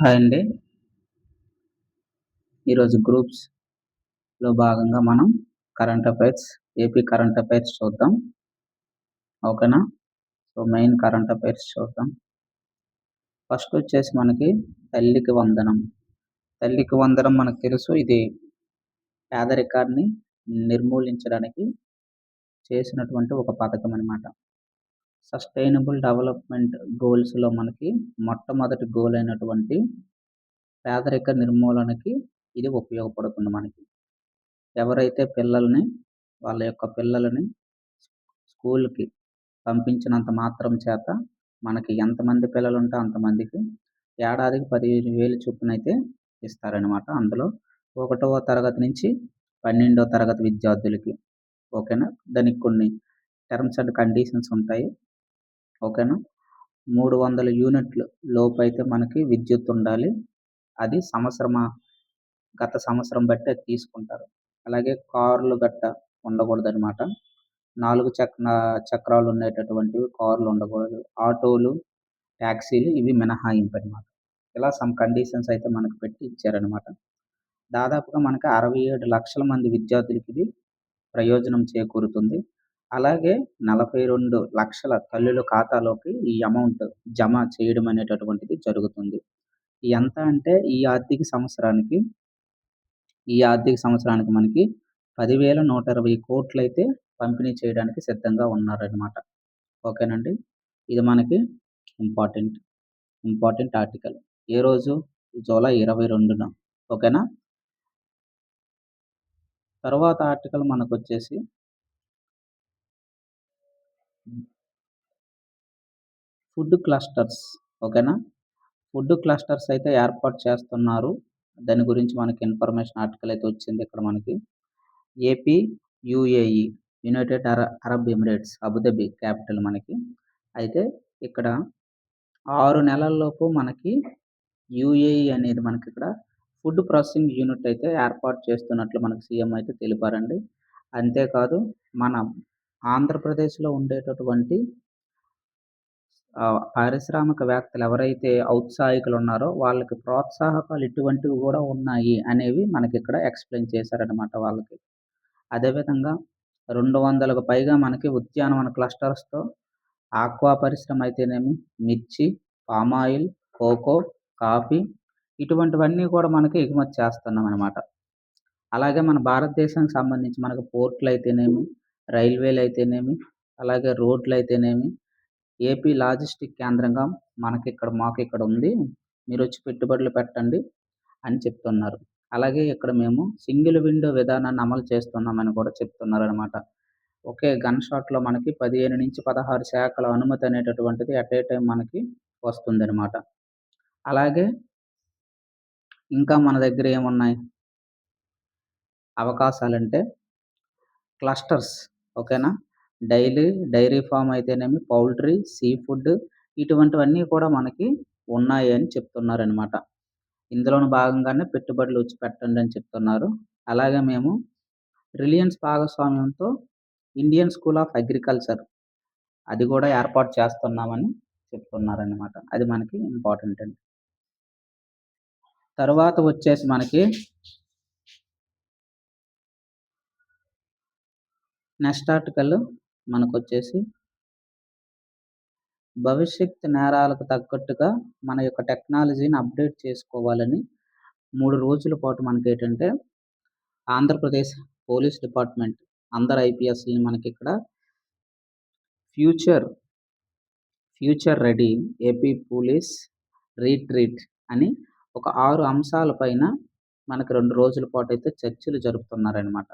Hi అండి. ఈరోజు గ్రూప్స్‌లో భాగంగా మనం current affairs, AP current affairs చూద్దాం. ఓకేనా? సో, మెయిన్ కరెంట్ అఫైర్స్ చూద్దాం. ఫస్ట్ వచ్చేసి మనకి తల్లికి వందనం. తల్లికి వందనం మనకు తెలుసు. ఇది పేదరికాన్ని నిర్మూలించడానికి చేసినటువంటి ఒక పథకం అనమాట. సస్టైనబుల్ డెవలప్‌మెంట్ గోల్స్‌లో మనకి మొట్టమొదటి గోల్ అయినటువంటి పేదరిక నిర్మూలనకి ఇది ఉపయోగపడుతుంది మనకి. ఎవరైతే వాళ్ళ యొక్క పిల్లలని స్కూల్‌కి పంపించినంత మాత్రం చేత మనకి ఎంతమంది పిల్లలుంటే అంతమందికి ఏడాదికి 15,000 చొప్పునైతే ఇస్తారనమాట. అందులో 1వ తరగతి నుంచి 12వ తరగతి విద్యార్థులకి. ఓకేనా? దానికి కొన్ని టర్మ్స్ అండ్ కండిషన్స్ ఉంటాయి. ఓకేనా? 300 యూనిట్ల లోపైతే మనకి విద్యుత్ ఉండాలి. అది గత సంవత్సరం బట్టి అది తీసుకుంటారు. అలాగే కార్లు గట్టా ఉండకూడదనమాట. 4 చక్రాలు ఉండేటటువంటివి కార్లు ఉండకూడదు. ఆటోలు, టాక్సీలు ఇవి మినహాయింపనమాట. ఇలా సమ్ కండిషన్స్ అయితే మనకు పెట్టి ఇచ్చారనమాట. దాదాపుగా మనకి 67 లక్షల మంది విద్యార్థులకి ఇది ప్రయోజనం చేకూరుతుంది. అలాగే 42 లక్షల తల్లుల ఖాతాలోకి ఈ అమౌంట్ జమ చేయడం అనేటటువంటిది జరుగుతుంది. ఎంత అంటే ఈ ఆర్థిక సంవత్సరానికి మనకి 10,120 కోట్లయితే పంపిణీ చేయడానికి సిద్ధంగా ఉన్నారనమాట. ఓకేనండి. ఇది మనకి ఇంపార్టెంట్. Important article. ఏ రోజు? జూలై 22న. ఓకేనా? తర్వాత ఆర్టికల్ మనకొచ్చేసి ఫుడ్ క్లస్టర్స్. ఓకేనా? ఫుడ్ క్లస్టర్స్ అయితే ఏర్పాటు చేస్తున్నారు. దాని గురించి మనకి ఇన్ఫర్మేషన్ ఆర్టికల్ అయితే వచ్చింది ఇక్కడ మనకి. AP, UAE United Arab Emirates Abu Dhabi capital మనకి. అయితే ఇక్కడ 6 నెలల్లోపు మనకి యూఏఈ అనేది మనకిక్కడ ఫుడ్ ప్రాసెసింగ్ యూనిట్ అయితే ఏర్పాటు చేస్తున్నట్లు మనకు సీఎం అయితే తెలిపారండి. అంతేకాదు మన ఆంధ్రప్రదేశ్‌లో ఉండేటటువంటి పారిశ్రామికవేత్తలు ఎవరైతే ఔత్సాహికులున్నారో వాళ్ళకి ప్రోత్సాహకాలు ఇటువంటివి గూడా ఉన్నాయి అనేవి మనకిక్కడ ఎక్స్‌ప్లెయిన్ చేశారనమాట వాళ్ళకి. అదేవిధంగా 200కు పైగా మనకి ఉద్యానవన క్లస్టర్స్‌తో ఆక్వా పరిశ్రమ అయితేనేమి, మిర్చి, పామ్ ఆయిల్, కోకో, కాఫీ ఇటువంటివన్నీ కూడా మనకి ఎగుమతి చేస్తున్నామనమాట. అలాగే మన భారతదేశానికి సంబంధించి మనకు పోర్టులయితేనేమి, రైల్వేలయితేనేమి, అలాగే రోడ్లయితేనేమి, ఏపీ లాజిస్టిక్ కేంద్రంగా మాకిక్కడ ఉంది. మీరొచ్చి పెట్టుబడులు పెట్టండి అని చెప్తున్నారు. అలాగే ఇక్కడ మేము సింగిల్ విండో విధానాన్ని అమలు చేస్తున్నామని కూడా చెప్తున్నారనమాట. ఒకే గన్ షాట్‌లో మనకి 15-16 శాఖల అనుమతి అనేటటువంటిది ఎట్ ఏ టైమ్ మనకి వస్తుందనమాట. అలాగే ఇంకా మన దగ్గర ఏమున్నాయి అవకాశాలంటే క్లస్టర్స్. ఓకేనా? డైరీ ఫార్మ్ అయితేనేమి, పౌల్ట్రీ, సీ ఫుడ్ ఇటువంటివన్నీ కూడా మనకి ఉన్నాయి అని చెప్తున్నారనమాట. ఇందులోను భాగంగానే పెట్టుబడులు వచ్చి పెట్టండి అని చెప్తున్నారు. అలాగే మేము రిలయన్స్ భాగస్వామ్యంతో ఇండియన్ స్కూల్ ఆఫ్ అగ్రికల్చర్ అది కూడా ఏర్పాటు చేస్తున్నామని చెప్తున్నారనమాట. అది మనకి ఇంపార్టెంట్ అండి. తర్వాత వచ్చేసి మనకి నెక్స్ట్ ఆర్టికల్ మనకొచ్చేసి భవిష్యత్ నేరాలకు తగ్గట్టుగా మన యొక్క టెక్నాలజీని అప్డేట్ చేసుకోవాలని 3 రోజుల పాటు మనకేంటంటే ఆంధ్రప్రదేశ్ పోలీస్ డిపార్ట్మెంట్ అందరు ఐపీఎస్‌లని మనకిక్కడ future ready AP police retreat అని ఒక 6 అంశాల పైన మనకు 2 రోజుల పాటైతే చర్చలు జరుపుతున్నారనమాట.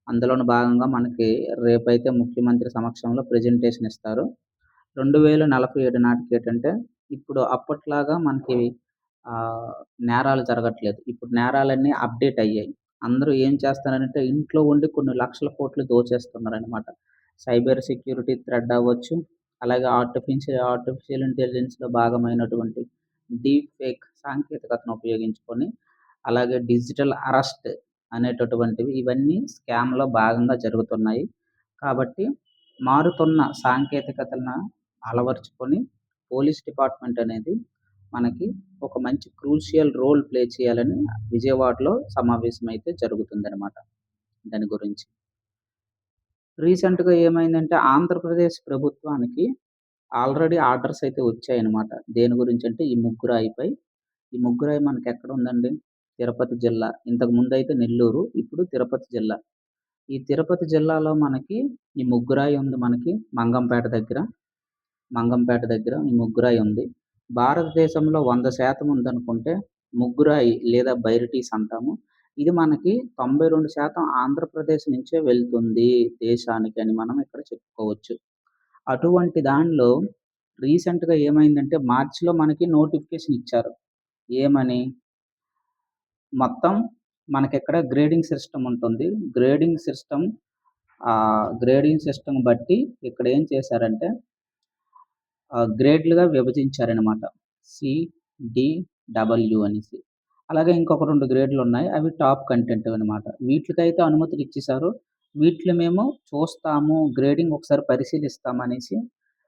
అందులోను భాగంగా మనకి రేపైతే ముఖ్యమంత్రి సమక్షంలో ప్రెజెంటేషన్ ఇస్తారు. 2047 నాటికేంటంటే ఇప్పుడు అప్పట్లాగా మనకి నేరాలు జరగట్లేదు. ఇప్పుడు నేరాలన్నీ అప్డేట్ అయ్యాయి. అందరూ ఏం చేస్తున్నారంటే ఇంట్లో ఉండి కొన్ని లక్షల కోట్లు దోచేస్తున్నారనమాట. సైబర్ సెక్యూరిటీ థ్రెడ్ అవ్వచ్చు. అలాగే ఆర్టిఫిషియల్ ఇంటెలిజెన్స్‌లో భాగమైనటువంటి డీప్ ఫేక్ సాంకేతికతను ఉపయోగించుకొని, అలాగే డిజిటల్ అరెస్ట్ అనేటటువంటివి ఇవన్నీ స్కామ్‌లో భాగంగా జరుగుతున్నాయి. కాబట్టి మారుతున్న సాంకేతికతలను అలవరుచుకొని పోలీస్ డిపార్ట్మెంట్ అనేది మనకి ఒక మంచి క్రూషియల్ రోల్ ప్లే చేయాలని విజయవాడలో సమావేశం అయితే జరుగుతుందనమాట దాని గురించి. రీసెంట్‌గా ఏమైందంటే ఆంధ్రప్రదేశ్ ప్రభుత్వానికి ఆల్రెడీ ఆర్డర్స్ అయితే వచ్చాయన్నమాట. దేని గురించంటే ఈ ముగ్గురాయిపై. ఈ ముగ్గురాయి మనకెక్కడుందండి? తిరుపతి జిల్లా. ఇంతకుముందయితే నెల్లూరు. ఇప్పుడు తిరుపతి జిల్లా. ఈ తిరుపతి జిల్లాలో మనకి ఈ ముగ్గురాయి ఉంది మనకి మంగంపేట దగ్గర ఈ ముగ్గురాయి ఉంది. భారతదేశంలో 100% ఉందనుకుంటే ముగ్గురాయి లేదా బైరిటీస్ అంటాము. ఇది మనకి 92% ఆంధ్రప్రదేశ్ నుంచే వెళ్తుంది దేశానికి అని మనం ఇక్కడ చెప్పుకోవచ్చు. అటువంటి దానిలో రీసెంట్‌గా ఏమైందంటే మార్చ్‌లో మనకి నోటిఫికేషన్ ఇచ్చారు. ఏమని? మొత్తం మనకిక్కడ గ్రేడింగ్ సిస్టమ్ ఉంటుంది. గ్రేడింగ్ సిస్టమ్ బట్టి ఇక్కడ ఏం చేశారంటే గ్రేడ్‌లుగా విభజించారనమాట. సి, డి, డబ్ల్యూ అనేసి. అలాగే ఇంకొక 2 గ్రేడ్‌లున్నాయి. అవి టాప్ కంటెంట్ అనమాట. వీటికైతే అనుమతులు ఇచ్చేశారు. వీటిలో మేము చూస్తాము, గ్రేడింగ్ ఒకసారి పరిశీలిస్తామనేసి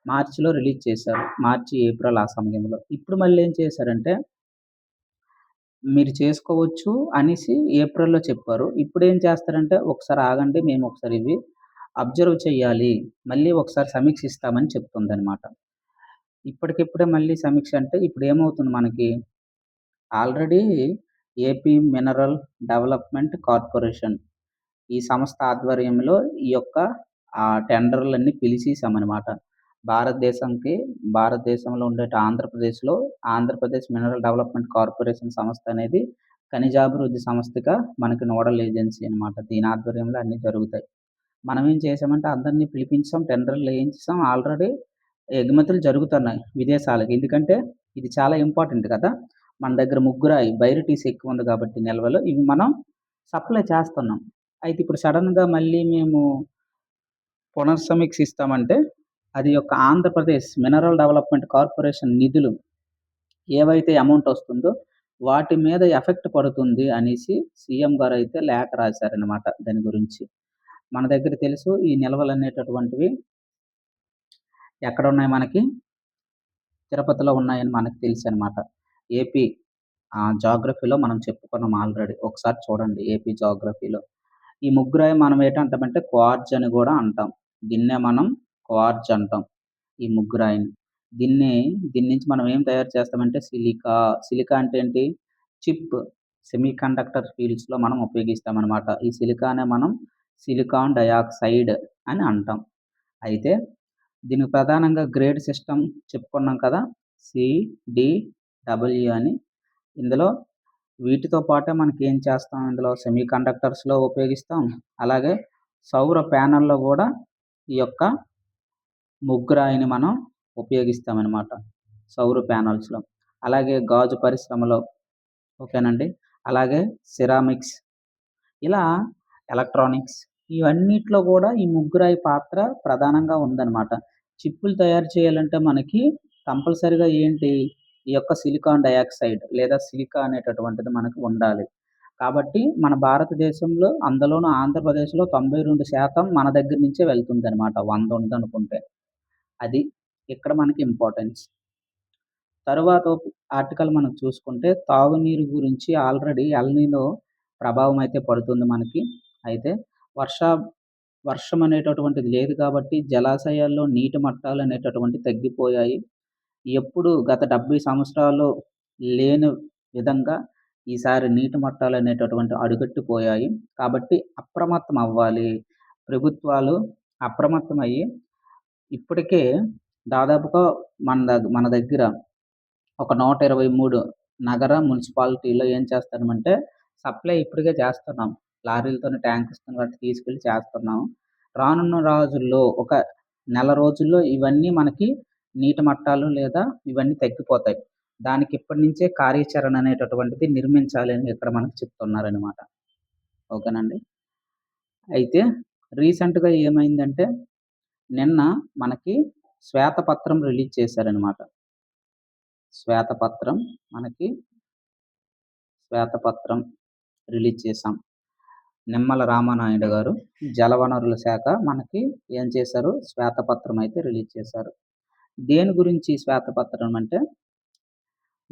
మార్చ్‌లో రిలీజ్ చేశారు. మార్చి, ఏప్రిల్ ఆ సమయంలో. ఇప్పుడు మళ్ళీ ఏం చేశారంటే మీరు చేసుకోవచ్చు అనేసి ఏప్రిల్‌లో చెప్పారు. ఇప్పుడేం చేస్తారంటే ఒకసారి ఆగండి, మేము ఒకసారి ఇవి అబ్జర్వ్ చేయాలి. మళ్ళీ ఒకసారి సమీక్షిస్తామని చెప్తుందనమాట. ఇప్పటికిప్పుడే మళ్ళీ సమీక్ష అంటే ఇప్పుడేమవుతుంది మనకి already AP mineral development corporation ఈ సంస్థ ఆధ్వర్యంలో ఈ యొక్క టెండర్‌లన్నీ పిలిచేసామనమాట. భారతదేశంలో ఉండేటి ఆంధ్రప్రదేశ్‌లో ఆంధ్రప్రదేశ్ మినరల్ డెవలప్‌మెంట్ కార్పొరేషన్ సంస్థ అనేది ఖనిజాభివృద్ధి సంస్థగా మనకి నోడల్ ఏజెన్సీ అనమాట. దీని ఆధ్వర్యంలో అన్నీ జరుగుతాయి. మనమేం చేసామంటే అందరిని పిలిపించాం, టెండర్‌లు ఏయించేసాం. ఆల్రెడీ ఎగుమతులు జరుగుతున్నాయి విదేశాలకి. ఎందుకంటే ఇది చాలా ఇంపార్టెంట్ కదా! మన దగ్గర ముగ్గురాయి బైరిటీస్ ఎక్కువుంది కాబట్టి నిల్వలు ఇవి మనం సప్లై చేస్తున్నాం. అయితే ఇప్పుడు సడెన్‌గా మళ్ళీ మేము పునర్సమీక్షిస్తామంటే అది యొక్క ఆంధ్రప్రదేశ్ మినరల్ డెవలప్‌మెంట్ కార్పొరేషన్ నిధులు ఏవైతే అమౌంట్ వస్తుందో వాటి మీద ఎఫెక్ట్ పడుతుంది అనేసి సీఎం గారైతే లేఖ రాశారనమాట దాని గురించి. మన దగ్గర తెలుసు ఈ నిల్వలనేటటువంటివి ఎక్కడున్నాయి మనకి? తిరుపతిలో ఉన్నాయని మనకు తెలుసనమాట. ఏపీ జాగ్రఫీలో మనం చెప్పుకున్నాం ఆల్రెడీ. ఒకసారి చూడండి ఏపీ జాగ్రఫీలో. ఈ ముగ్గురాయి మనం ఏటంటామంటే క్వార్ట్జ్ అని గూడా అంటాం. దీన్నే మనం క్వార్ట్జ్ అంటాం. ఈ ముగ్గురాయిని. దీని నుంచి మనం ఏం తయారు చేస్తామంటే సిలికా. సిలికా అంటే ఏంటి? చిప్. సెమీకండక్టర్ ఫీల్డ్స్‌లో మనం ఉపయోగిస్తామనమాట. ఈ సిలికానే మనం సిలికాన్ డయాక్సైడ్ అని అంటాం. అయితే దీనికి ప్రధానంగా గ్రేడ్ సిస్టమ్ చెప్పుకున్నాం కదా! సి, డి, డబ్ల్యూ అని. ఇందులో వీటితో పాటే మనకేం చేస్తాం ఇందులో సెమీకండక్టర్స్‌లో ఉపయోగిస్తాం. అలాగే సౌర ప్యానెల్‌లో గూడా ఈ యొక్క ముగ్గురాయిని మనం ఉపయోగిస్తామనమాట. సౌర ప్యానెల్స్‌లో. అలాగే గాజు పరిశ్రమలో ఓకేనండి. అలాగే సిరామిక్స్ ఇలా ఎలక్ట్రానిక్స్ ఇవన్నిట్లో గూడా ఈ ముగ్గురాయి పాత్ర ప్రధానంగా ఉందనమాట. చిప్పులు తయారు చేయాలంటే మనకి కంపల్సరీగా ఏంటి? ఈ యొక్క సిలికాన్ డయాక్సైడ్ లేదా సిలికా అనేటటువంటిది మనకు ఉండాలి. కాబట్టి మన భారతదేశంలో అందులోను ఆంధ్రప్రదేశ్‌లో 92% మన దగ్గర నుంచే వెళ్తుందనమాట. 100 ఉందనుకుంటే. అది ఇక్కడ మనకి ఇంపార్టెన్స్. తరువాత ఆర్టికల్ మనం చూసుకుంటే తాగునీరు గురించి ఆల్రెడీ ఎల్‌నినో ప్రభావం అయితే పడుతుంది మనకి. అయితే వర్ష వర్షం అనేటటువంటిది లేదు కాబట్టి జలాశయాల్లో నీటి మట్టాలు అనేటటువంటివి తగ్గిపోయాయి. ఎప్పుడు గత 70 సంవత్సరాల్లో లేని విధంగా ఈసారి నీటి మట్టాలు అనేటటువంటివి అడుగట్టిపోయాయి. కాబట్టి అప్రమత్తం అవ్వాలి. ప్రభుత్వాలు అప్రమత్తమయ్యి ఇప్పటికే దాదాపుగా మన దగ్గర ఒక 123 నగర మున్సిపాలిటీలో ఏం చేస్తున్నామంటే సప్లై ఇప్పటికే చేస్తున్నాం. లారీలతోని ట్యాంకర్స్‌తోని గట్టా తీసుకెళ్ళి చేస్తున్నాం. రానున్న రోజుల్లో ఒక నెల రోజుల్లో ఇవన్నీ మనకి నీటి మట్టాలు లేదా ఇవన్నీ తగ్గిపోతాయి. దానికి ఇప్పటి నుంచే కార్యాచరణ అనేటటువంటిది నిర్మించాలి అని ఇక్కడ మనకు చెప్తున్నారనమాట. ఓకేనండి. అయితే రీసెంట్‌గా ఏమైందంటే నిన్న మనకి శ్వేతపత్రం రిలీజ్ చేశారనమాట. శ్వేతపత్రం మనకి శ్వేతపత్రం రిలీజ్ చేశాం. నిమ్మల రామానాయుడు గారు జలవనరుల శాఖ మనకి ఏం చేశారు? శ్వేతపత్రం అయితే రిలీజ్ చేశారు. దేని గురించి శ్వేతపత్రం అంటే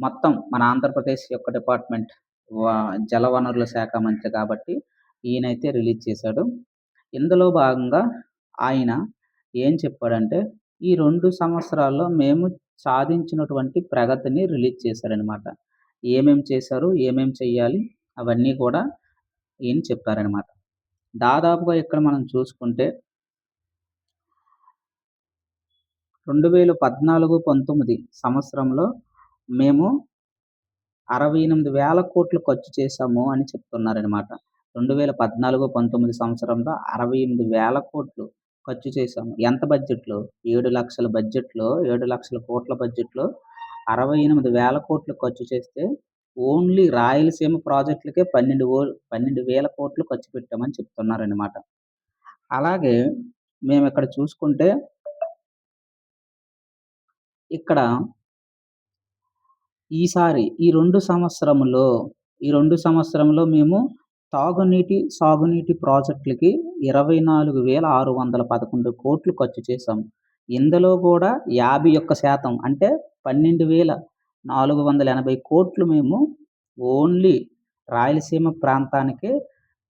మొత్తం మన ఆంధ్రప్రదేశ్ యొక్క డిపార్ట్మెంట్ వా జలవనరుల శాఖ మంత్రి కాబట్టి ఈయనైతే రిలీజ్ చేశాడు. ఇందులో భాగంగా ఆయన ఏం చెప్పాడంటే, ఈ 2 సంవత్సరాల్లో మేము సాధించినటువంటి ప్రగతిని రిలీజ్ చేశారనమాట. ఏమేం చేశారు? ఏమేం చెయ్యాలి? అవన్నీ కూడా ఈయన చెప్పారనమాట. దాదాపుగా ఇక్కడ మనం చూసుకుంటే 2014, 19 సంవత్సరంలో మేము 68,000 ఖర్చు చేశాము అని చెప్తున్నారనమాట. 2014, 19 సంవత్సరంలో 68,000 ఖర్చు చేశాము. ఎంత బడ్జెట్‌లో? 7,00,000 బడ్జెట్‌లో 7,00,000 బడ్జెట్‌లో 68,000 ఖర్చు చేస్తే ఓన్లీ రాయలసీమ ప్రాజెక్టులకే 12,000 ఖర్చు పెట్టామని చెప్తున్నారనమాట. అలాగే మేమిక్కడ చూసుకుంటే ఇక్కడ ఈసారి ఈ 2 సంవత్సరంలో మేము సాగునీటి ప్రాజెక్టులకి 24,611 ఖర్చు చేశాం. ఇందులో కూడా 51% అంటే 12,480 మేము ఓన్లీ రాయలసీమ ప్రాంతానికే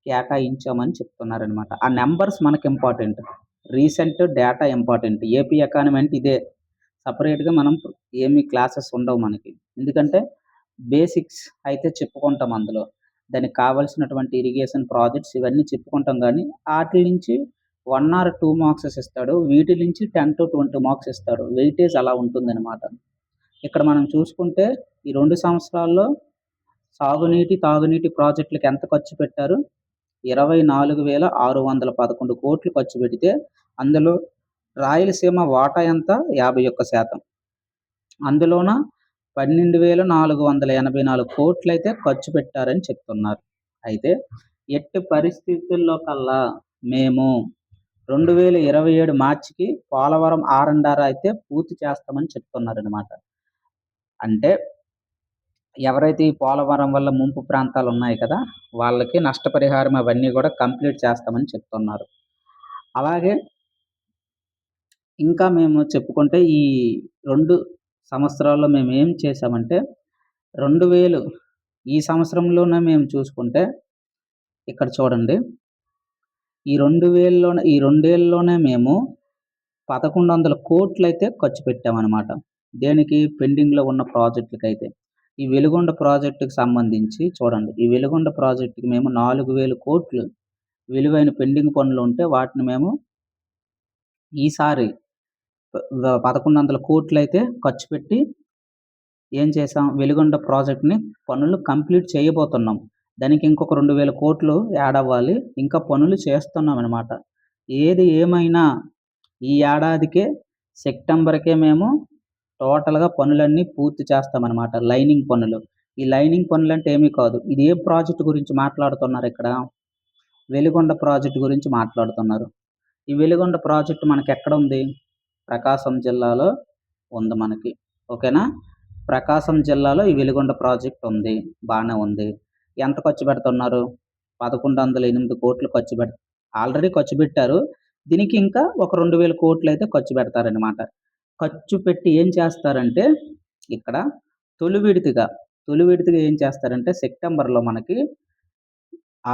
కేటాయించామని చెప్తున్నారనమాట. ఆ నంబర్స్ మనకి important. Recent data important. AP economy అంటే ఇదే. సెపరేట్‌గా మనం ఏమి క్లాసెస్ ఉండవు మనకి. ఎందుకంటే బేసిక్స్ అయితే చెప్పుకుంటాం అందులో. దానికి కావాల్సినటువంటి ఇరిగేషన్ ప్రాజెక్ట్స్ ఇవన్నీ చెప్పుకుంటాం గానీ, ఆటిల నుంచి 1 ఆర్ 2 మార్క్సెస్ ఇస్తాడు. వీటి నుంచి 10-20 మార్క్స్ ఇస్తాడు. వెయిటేజ్ అలా ఉంటుందనమాట. ఇక్కడ మనం చూసుకుంటే ఈ 2 సంవత్సరాల్లో తాగునీటి ప్రాజెక్టులకి ఎంత ఖర్చు పెట్టారు? 24,611 ఖర్చు పెడితే అందులో రాయలసీమ వాటా ఎంత? 51%. అందులోన 12,484 అయితే ఖర్చు పెట్టారని చెప్తున్నారు. అయితే ఎట్టి పరిస్థితుల్లో కల్లా మేము 2027 మార్చికి పోలవరం ఆర్&ఆర్ అయితే పూర్తి చేస్తామని చెప్తున్నారనమాట. అంటే ఎవరైతే ఈ పోలవరం వల్ల ముంపు ప్రాంతాలు ఉన్నాయి కదా! వాళ్ళకి నష్టపరిహారం అవన్నీ కూడా కంప్లీట్ చేస్తామని చెప్తున్నారు. అలాగే ఇంకా మేము చెప్పుకుంటే ఈ 2 సంవత్సరాల్లో మేమేం చేశామంటే 2000 ఈ సంవత్సరంలోనే మేము చూసుకుంటే ఇక్కడ చూడండి. ఈ 2 ఏళ్లలోనే మేము 1,100 అయితే ఖర్చు పెట్టామనమాట. దేనికి? పెండింగ్‌లో ఉన్న ప్రాజెక్టులకైతే. ఈ వెలుగొండ ప్రాజెక్టుకి సంబంధించి చూడండి. ఈ వెలుగొండ ప్రాజెక్టుకి మేము 4,000 విలువైన పెండింగ్ పనులుంటే వాటిని మేము ఈసారి 1,100 అయితే ఖర్చు పెట్టి ఏం చేశాం? వెలుగొండ ప్రాజెక్ట్‌ని పనులు కంప్లీట్ చేయబోతున్నాం. దానికి ఇంకొక 2,000 యాడ్ అవ్వాలి. ఇంకా పనులు చేస్తున్నామనమాట. ఏది ఏమైనా ఈ ఏడాదికే సెప్టెంబర్‌కే మేము టోటల్‌గా పనులన్నీ పూర్తి చేస్తామనమాట. లైనింగ్ పనులు. ఈ లైనింగ్ పనులంటే ఏమీ కాదు. ఇది ఏ ప్రాజెక్ట్ గురించి మాట్లాడుతున్నారిక్కడ? వెలుగొండ ప్రాజెక్ట్ గురించి మాట్లాడుతున్నారు. ఈ వెలుగొండ ప్రాజెక్ట్ మనకెక్కడుంది? ప్రకాశం జిల్లాలో ఉంది మనకి. ఓకేనా? ప్రకాశం జిల్లాలో ఈ వెలుగొండ ప్రాజెక్ట్ ఉంది. బానే ఉంది. ఎంత ఖర్చు పెడుతున్నారు? 1,108 ఆల్రెడీ ఖర్చు పెట్టారు. దీనికి ఇంకా ఒక 2,000 అయితే ఖర్చు పెడతారనమాట. ఖర్చు పెట్టి ఏం చేస్తారంటే ఇక్కడ తొలి విడతగా ఏం చేస్తారంటే సెప్టెంబర్‌లో మనకి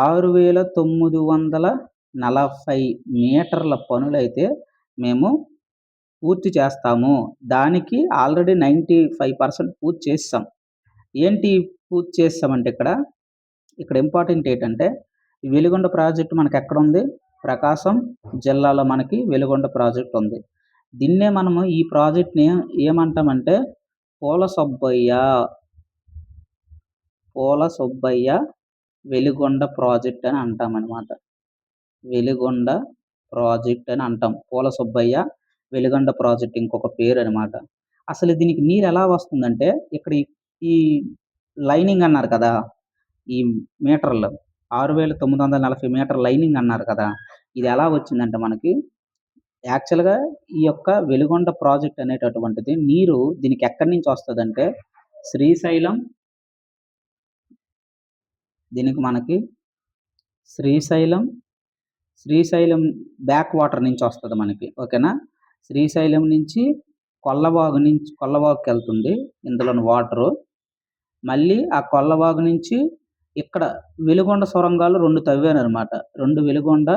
6,940 మీటర్ల పనులైతే మేము పూర్తి చేస్తాము. దానికి ఆల్రెడీ 95% పూర్తి చేసేసాం. ఏంటి పూర్తి చేసేసామంటే ఇక్కడ ఇంపార్టెంట్ ఏంటంటే ఈ వెలుగొండ ప్రాజెక్ట్ మనకెక్కడుంది? ప్రకాశం జిల్లాలో మనకి వెలుగొండ ప్రాజెక్ట్ ఉంది. దీన్నే మనము ఈ ప్రాజెక్ట్‌ని ఏమంటామంటే పోల సుబ్బయ్య వెలుగొండ ప్రాజెక్ట్ అని అంటామనమాట. వెలుగొండ ప్రాజెక్ట్ అని అంటాం. పోల సుబ్బయ్య వెలుగొండ ప్రాజెక్ట్ ఇంకొక పేరనమాట. అసలు దీనికి నీరెలా వస్తుందంటే ఇక్కడ ఈ లైనింగ్ అన్నారు కదా! ఈ మీటర్లు 6,940 మీటర్ల లైనింగ్ అన్నారు కదా! ఇది ఎలా వచ్చిందంటే మనకి యాక్చువల్‌గా ఈ యొక్క వెలుగొండ ప్రాజెక్ట్ అనేటటువంటిది నీరు దీనికి ఎక్కడి నుంచి వస్తదంటే శ్రీశైలం దీనికి మనకి శ్రీశైలం బ్యాక్ వాటర్ నుంచి వస్తది మనకి. ఓకేనా? శ్రీశైలం నుంచి కొల్లవాగుకెళ్తుంది ఇందులోని వాటరు. మళ్ళీ ఆ కొల్లవాగు నుంచి ఇక్కడ వెలుగొండ సొరంగాలు 2 తవ్వారనమాట. 2 వెలుగొండ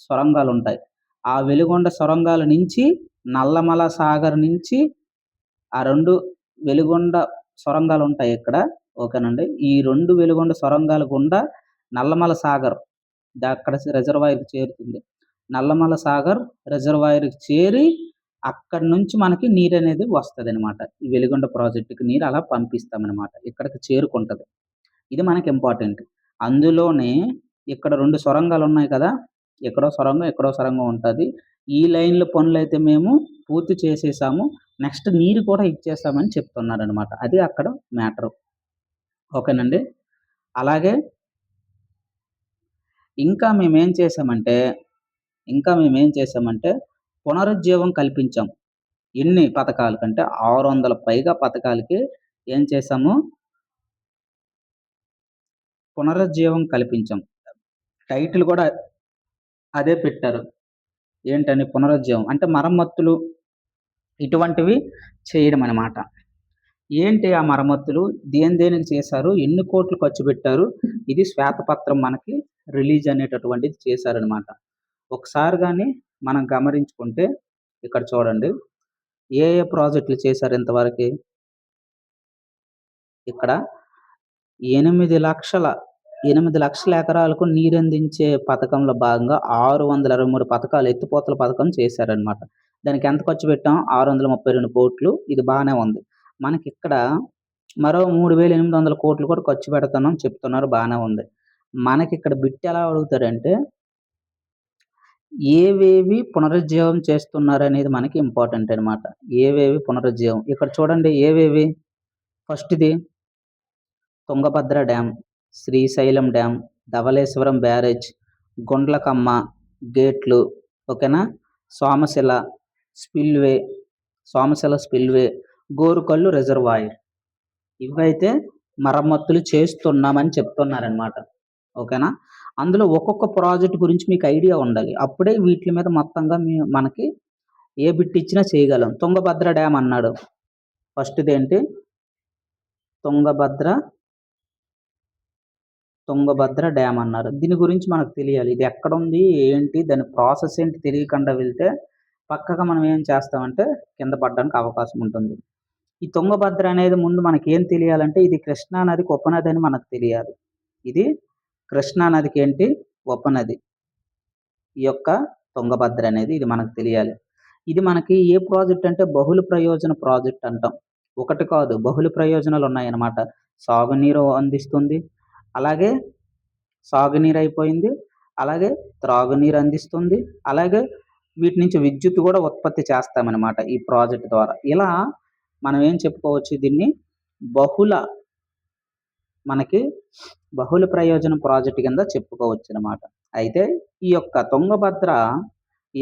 సొరంగాలుంటాయి. ఆ వెలుగొండ సొరంగాల నుంచి నల్లమల సాగర్ నుంచి ఆ 2 వెలుగొండ సొరంగాలుంటాయి ఇక్కడ. ఓకేనండి. ఈ 2 వెలుగొండ సొరంగాల గుండా నల్లమల సాగర్ అక్కడ రిజర్వాయర్‌కి చేరుతుంది. నల్లమల సాగర్ రిజర్వాయర్‌కి చేరి అక్కడి నుంచి మనకి నీరనేది వస్తదనమాట. ఈ వెలిగొండ ప్రాజెక్ట్‌కి నీరు అలా పంపిస్తామనమాట. ఇక్కడికి చేరుకుంటది. ఇది మనకి ఇంపార్టెంట్. అందులోనే ఇక్కడ 2 సొరంగాలున్నాయి కదా! ఎక్కడో సొరంగం, ఎక్కడో సొరంగం ఉంటది. ఈ లైన్‌ల పనులైతే మేము పూర్తి చేసేసాము. నెక్స్ట్ నీరు కూడా ఇచ్చేసామని చెప్తున్నారనమాట. అది అక్కడ మ్యాటరు. ఓకేనండి. అలాగే ఇంకా మేమేం చేసామంటే, పునరుజ్జీవం కల్పించాం. ఎన్ని పథకాలకంటే 600 పైగా పథకాలకి ఏం చేసాము, పునరుజ్జీవం కల్పించాం. టైటిల్ కూడా అదే పెట్టారు. ఏంటని పునరుజ్జీవం అంటే మరమ్మతులు ఇటువంటివి చేయడం అనమాట. ఏంటి ఆ మరమ్మతులు? దేనికి చేశారు? ఎన్ని కోట్లు ఖర్చు పెట్టారు? ఇది శ్వేతపత్రం మనకి రిలీజ్ అనేటటువంటిది చేశారనమాట. ఒకసారి గాని మనం గమనించుకుంటే ఇక్కడ చూడండి. ఏ ప్రాజెక్టులు చేశారు ఇంతవరకి? ఇక్కడ 8,00,000 ఎకరాలకు నీరందించే పథకంలో భాగంగా 623 పథకాలు ఎత్తిపోతల పథకం చేశారనమాట. దానికి ఎంత ఖర్చు పెట్టాం? 632,00,00,000 ఇది బానే ఉంది. మనకిక్కడ మరో 3,800,00,00,000 కూడా ఖర్చు పెడుతున్నాం చెప్తున్నారు బానే ఉంది. మనకిక్కడ బిట్ ఎలా అడుగుతారంటే ఏవేవి పునరుజ్జీవం చేస్తున్నారనేది మనకి ఇంపార్టెంట్ అనమాట. ఏవేవి పునరుజ్జీవం. ఇక్కడ చూడండి ఏవేవి? ఫస్ట్‌ది Tungabhadra dam, Srisailam dam, Dhavaleswaram barrage, Gundlakamma గేట్లు, ఓకేనా? Somasila spillway, Gorakallu reservoir. ఇవైతే మరమ్మతులు చేస్తున్నామని చెప్తున్నారనమాట. ఓకేనా? అందులో ఒక్కొక్క ప్రాజెక్ట్ గురించి మీకు ఐడియా ఉండాలి. అప్పుడే వీట్లి మీద మొత్తంగా మనకి ఏ బిట్ ఇచ్చినా చేయగలం. తుంగభద్ర డ్యామ్ అన్నాడు. ఫస్ట్‌దేంటి? తుంగభద్ర డ్యామ్ అన్నారు. దీని గురించి మనకు తెలియాలి. ఇది ఎక్కడుంది? ఏంటి? దాని ప్రాసెస్ ఏంటి తెలియకుండా వెళ్తే పక్కగా మనం ఏం చేస్తామంటే కింద పడడానికి అవకాశం ఉంటుంది. ఈ తుంగభద్ర అనేది ముందు మనకేం తెలియాలంటే ఇది కృష్ణా నదికి ఉపనది అని మనకు తెలియాలి. ఇది కృష్ణా నదికి ఏంటి? ఉపనది. ఈ యొక్క తుంగభద్ర అనేది ఇది మనకు తెలియాలి. ఇది మనకి ఏ ప్రాజెక్ట్ అంటే బహుళ ప్రయోజన ప్రాజెక్ట్ అంటాం. ఒకటి కాదు బహుళ ప్రయోజనాలు ఉన్నాయన్నమాట. సాగునీరు అందిస్తుంది. అలాగే సాగునీరు అయిపోయింది. అలాగే త్రాగునీరు అందిస్తుంది. అలాగే వీటి నుంచి విద్యుత్ కూడా ఉత్పత్తి చేస్తామన్నమాట ఈ ప్రాజెక్ట్ ద్వారా. ఇలా మనం ఏం చెప్పుకోవచ్చు దీన్ని మనకి బహుళ ప్రయోజన ప్రాజెక్ట్ కింద చెప్పుకోవచ్చనమాట. అయితే ఈ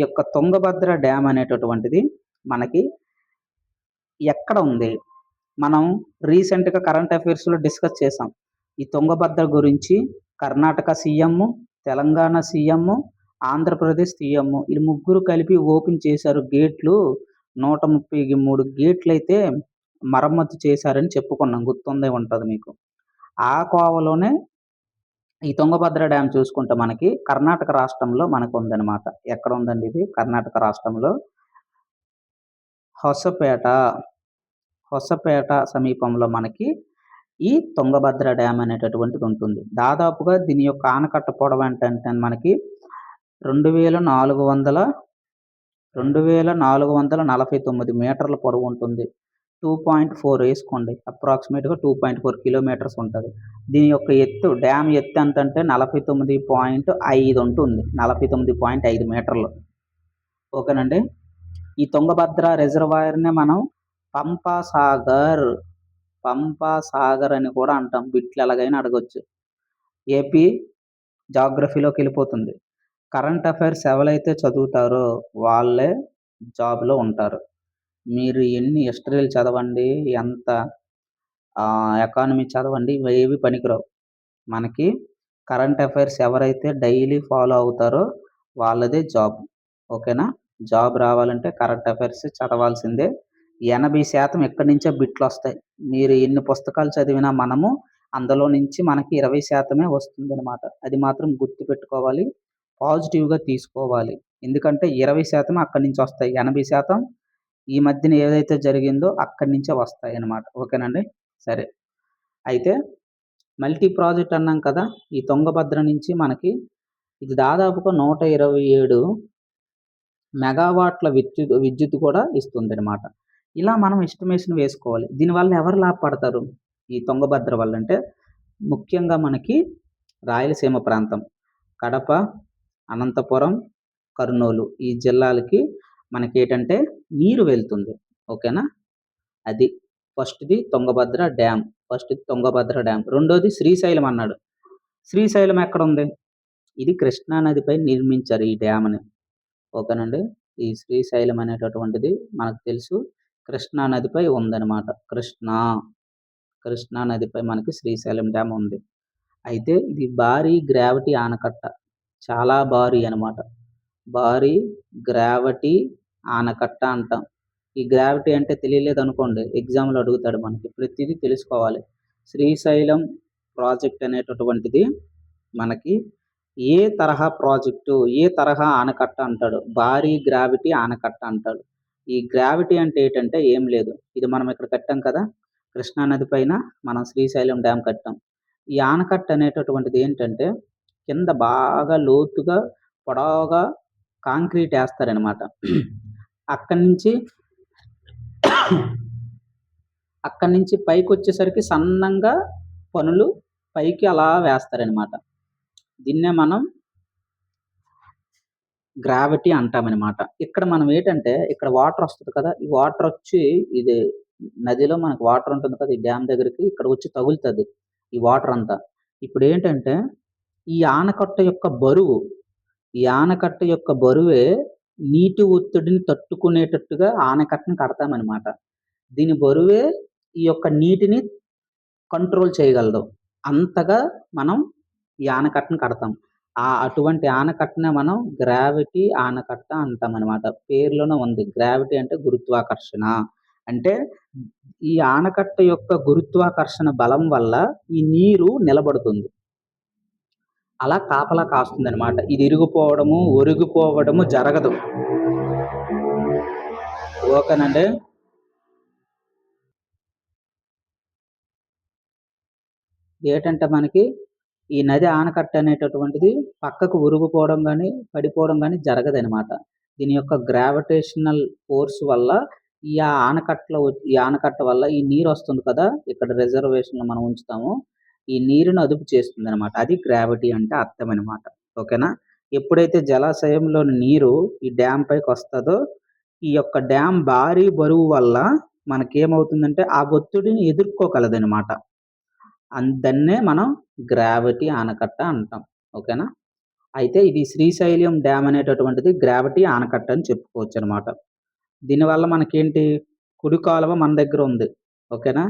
యొక్క తుంగభద్ర డ్యామ్ అనేటటువంటిది మనకి ఎక్కడ ఉంది? మనం రీసెంట్‌గా కరెంట్ అఫైర్స్‌లో డిస్కస్ చేసాం. ఈ తుంగభద్ర గురించి Karnataka CM, Telangana CM, Andhra Pradesh CM ఈ ముగ్గురు కలిపి ఓపెన్ చేశారు గేట్లు. 133 గేట్లయితే మరమ్మతు చేశారని చెప్పుకున్నాం. గుర్తుండే ఉంటది మీకు. ఆ కోవలోనే ఈ తుంగభద్ర డ్యామ్ చూసుకుంటే మనకి కర్ణాటక రాష్ట్రంలో మనకుందనమాట. ఎక్కడ ఉందండి ఇది? కర్ణాటక రాష్ట్రంలో హొసపేట సమీపంలో మనకి ఈ తుంగభద్ర డ్యామ్ అనేటటువంటిది ఉంటుంది. దాదాపుగా దీని యొక్క ఆనకట్ట పొడవు ఏంటంటే మనకి 2,449 మీటర్ల పొడవు ఉంటుంది. 2.4 వేసుకోండి. అప్రాక్సిమేట్‌గా 2.4 కిలోమీటర్స్ ఉంటది. దీని యొక్క ఎత్తు డ్యామ్ ఎత్తు ఎంతంటే 49.5 ఉంటుంది. 49.5 మీటర్లు. ఓకేనండి. ఈ తుంగభద్ర రిజర్వాయర్‌నే మనం పంపా సాగర్ అని కూడా అంటాం. బిట్లు ఎలాగైనా అడగొచ్చు. ఏపీ జాగ్రఫీలోకెళ్ళిపోతుంది. కరెంట్ అఫైర్స్ ఎవరైతే చదువుతారో వాళ్ళే జాబ్‌లో ఉంటారు. మీరు ఎన్ని హిస్టరీలు చదవండి, ఎంత ఎకానమీ చదవండి ఇవేవి పనికిరావు. మనకి కరెంట్ అఫైర్స్ ఎవరైతే డైలీ ఫాలో అవుతారో వాళ్ళదే జాబ్. ఓకేనా? జాబ్ రావాలంటే కరెంట్ అఫైర్స్ చదవాల్సిందే. 80% ఎక్కడి నుంచో బిట్లొస్తాయి. మీరు ఎన్ని పుస్తకాలు చదివినా మనము అందులో నుంచి మనకి 20% వస్తుందనమాట. అది మాత్రం గుర్తుపెట్టుకోవాలి. పాజిటివ్‌గా తీసుకోవాలి. ఎందుకంటే 20% అక్కడి నుంచొస్తాయి. 80% ఈ మధ్యన ఏదైతే జరిగిందో అక్కడి నుంచే వస్తాయన్నమాట. ఓకేనండి. సరే. అయితే మల్టీ ప్రాజెక్ట్ అన్నాం కదా! ఈ తుంగభద్ర నుంచి మనకి ఇది దాదాపుగా 127 మెగావాట్ల విద్యుత్ కూడా ఇస్తుందనమాట. ఇలా మనం ఎస్టిమేషన్ వేసుకోవాలి. దీనివల్ల ఎవరు లాభపడతారు? ఈ తుంగభద్ర వల్ల అంటే ముఖ్యంగా మనకి రాయలసీమ ప్రాంతం, కడప, అనంతపురం, కర్నూలు ఈ జిల్లాలకి మనకేటంటే నీరు వెళ్తుంది. ఓకేనా? అది ఫస్ట్‌ది తుంగభద్ర డ్యామ్. రెండోది శ్రీశైలం అన్నాడు. శ్రీశైలం ఎక్కడుంది? ఇది కృష్ణా నదిపై నిర్మించారు ఈ డ్యామ్‌ని. ఓకేనండి. ఈ శ్రీశైలం అనేటటువంటిది మనకు తెలుసు. కృష్ణా నదిపై ఉందనమాట. కృష్ణా నదిపై మనకి శ్రీశైలం డ్యామ్ ఉంది. అయితే ఇది భారీ గ్రావిటీ ఆనకట్ట. చాలా భారీ అనమాట. భారీ గ్రావిటీ ఆనకట్ట అంటాం. ఈ గ్రావిటీ అంటే తెలియలేదనుకోండి ఎగ్జామ్‌లో అడుగుతాడు మనకి. ప్రతిదీ తెలుసుకోవాలి. శ్రీశైలం ప్రాజెక్ట్ అనేటటువంటిది మనకి ఏ తరహా ప్రాజెక్టు, ఏ తరహా ఆనకట్ట అంటాడు. భారీ గ్రావిటీ ఆనకట్ట అంటాడు. ఈ గ్రావిటీ అంటే ఏటంటే ఏం లేదు. ఇది మనం ఇక్కడ కట్టాం కదా! కృష్ణా నది పైన మనం శ్రీశైలం డ్యామ్ కట్టాం. ఈ ఆనకట్ట అనేటటువంటిది ఏంటంటే కింద బాగా లోతుగా పొడవుగా కాంక్రీట్ ఏస్తారనమాట. అక్కడి నుంచి పైకొచ్చేసరికి సన్నంగా పనులు పైకి అలా వేస్తారనమాట. దీన్నే మనం గ్రావిటీ అంటామనమాట. ఇక్కడ మనం ఏటంటే ఇక్కడ వాటర్ వస్తది కదా! ఈ వాటర్ వచ్చి ఇది నదిలో మనకు వాటర్ ఉంటుంది కదా! ఈ డ్యామ్ దగ్గరికి ఇక్కడ వచ్చి తగులుతది. ఈ వాటర్ అంతా. ఇప్పుడేంటంటే ఈ ఆనకట్ట యొక్క బరువే నీటి ఒత్తిడిని తట్టుకునేటట్టుగా ఆనకట్టను కడతామనమాట. దీని బరువే ఈ యొక్క నీటిని కంట్రోల్ చేయగలదు. అంతగా మనం ఈ ఆనకట్టను కడతాం. అటువంటి ఆనకట్టనే మనం గ్రావిటీ ఆనకట్ట అంటామనమాట. పేరులోనే ఉంది. గ్రావిటీ అంటే గురుత్వాకర్షణ. అంటే ఈ ఆనకట్ట యొక్క గురుత్వాకర్షణ బలం వల్ల ఈ నీరు నిలబడుతుంది. అలా కాపలా కాస్తుందనమాట. ఇది ఇరిగిపోవడము, ఒరిగిపోవడము జరగదు. ఓకేనండి. ఏటంటే మనకి ఈ నది ఆనకట్ట అనేటటువంటిది పక్కకు ఒరిగిపోవడం గాని, పడిపోవడం గాని జరగదనమాట. దీని యొక్క గ్రావిటేషనల్ ఫోర్స్ వల్ల ఈ ఆనకట్ట వల్ల ఈ నీరొస్తుంది కదా! ఇక్కడ రిజర్వేషన్‌లో మనం ఉంచుతాము. ఈ నీరుని అదుపు చేస్తుందనమాట. అది గ్రావిటీ అంటే అర్థమనమాట. ఓకేనా? ఎప్పుడైతే జలాశయంలోని నీరు ఈ డ్యామ్ పైకొస్తదో, ఈ యొక్క డ్యామ్ భారీ బరువు వల్ల మనకేమవుతుందంటే ఆ ఒత్తిడిని ఎదుర్కోగలదనమాట. దాన్నే మనం గ్రావిటీ ఆనకట్ట అంటాం. ఓకేనా? అయితే ఇది శ్రీశైలం డ్యామ్ అనేటటువంటిది గ్రావిటీ ఆనకట్ట అని చెప్పుకోవచ్చనమాట. దీనివల్ల మనకేంటి కుడి కాలువ మన దగ్గర ఉంది. ఓకేనా?